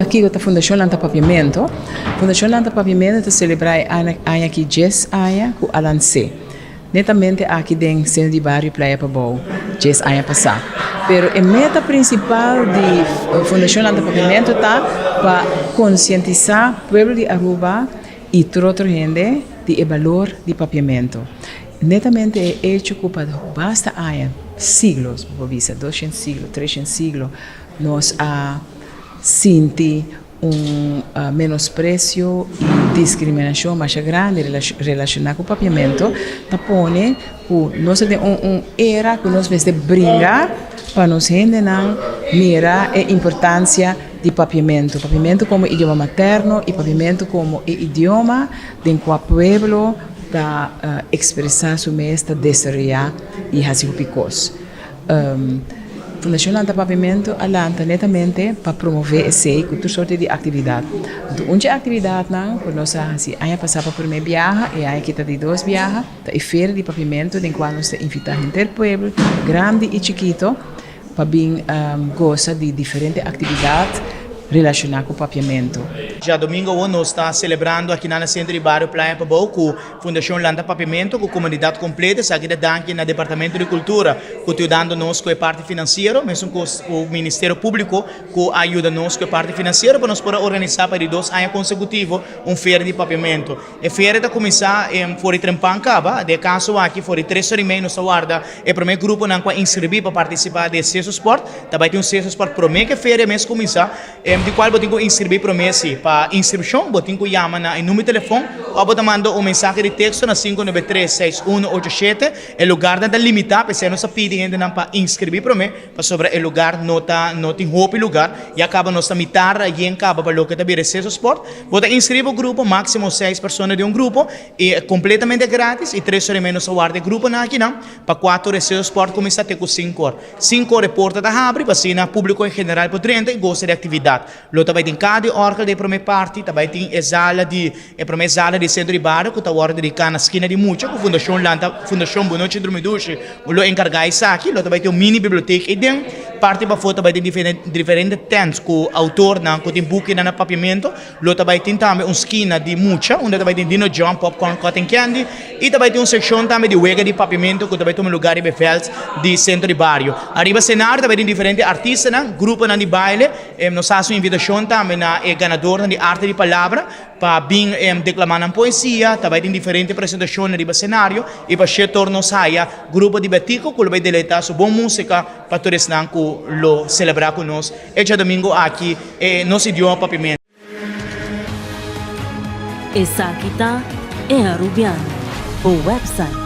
Aqui a Fundação Lanta Papiamento. Fundação Lanta Papiamento celebra a aqui 10 anos com Alan C. Netamente aqui dentro centro de bairro Praia Pabou, 10 anos passar. Pero a meta principal de Fundação Lanta Papiamento está para conscientizar o povo de Aruba e toda outra gente de valor de papiamento. Netamente é hecho para basta anos, siglos, por vista, 200 siglos, 300 siglos, nós sente menosprecio e discriminação mais grande relacionada com o papiamento, tapone que nós temos era que nós vamos brincar para nos render mira a importância de papiamento. Papiamento como idioma materno e papiamento como idioma de qual pueblo para expressar sua mesta desejar e fazer picos. Fundação Lanta Papiamento alanta netamente para promover esse com toda sorte de atividade. Então, uma atividade por nós assim, aí passar para o primeiro viagem e aí que está de 2 viagens, a feira de papiamento, em qual nós invitamos o povo, grande e chiquito, para bem gostar de diferentes atividades relacionadas com o papiamento. Já domingo nós está celebrando aqui na centro de bairro Praia Pabou com a Fundação Lanta Papiamento, com a comunidade completa, aqui aqui no Departamento de Cultura, que está ajudando-nos com a parte financeira, mesmo com o Ministério Público, que ajuda-nos com a parte financeira, para nós poder organizar para 2 anos consecutivos feira de papiamento. A feira está começar fora de Trempancaba, de caso aqui, fora de 3 horas e meia, nós guarda o primeiro grupo que inscrever para participar do Cesso Sport, também tem um Cesso Sport para mim, que a feira mesmo começar, de qual eu tenho que inscrever para mim, para inscrição, eu tenho que chamar no número de telefone, ou eu mando mensagem de texto na 593-6187, o lugar está limitado, porque nós pedimos ainda para inscrever para mim, para sobre o lugar não tem roupa lugar, e acaba nossa mitad, e acaba para o que está bem Cesso Sport, eu inscrever o grupo, máximo 6 pessoas de grupo, e completamente grátis, e 3 horas menos a guarda grupo aqui, para 4 horas Cesso Sport começa a ter com 5 horas. 5 horas porta da abre, para assim, público em geral por 30 e gosta de atividade. Lo também tem cada órgão de primeira parte, também tem a sala de centro de bairro, que está dedicada na esquina de Mucha, com a Fundação Lanta, Fundação Bonoche Drumeduche, o encarregado isso aqui, lo também tem uma mini biblioteca e dentro, parte para fora também tem diferentes tents, com o autor, que tem book na papiamento, lo também tem também uma esquina de Mucha, onde também tem Dino John, Popcorn, Cotton Candy, e também tem uma seção também de wega de papiamento, que também tem um lugar de befels de centro de bairro. Arriba cenário, também tem diferentes artistas, grupo de baile, nós fazemos uma invitação também na ganador de arte de palavra, para bem declamar na poesia, também tem diferentes apresentações arriba cenário, e para che torno saia grupo de batico, que vai deletar sua boa música, para todos que lo celebrar conosco. E já domingo aqui, nosso idioma papiamento. Essa aqui está é Arubiano, o website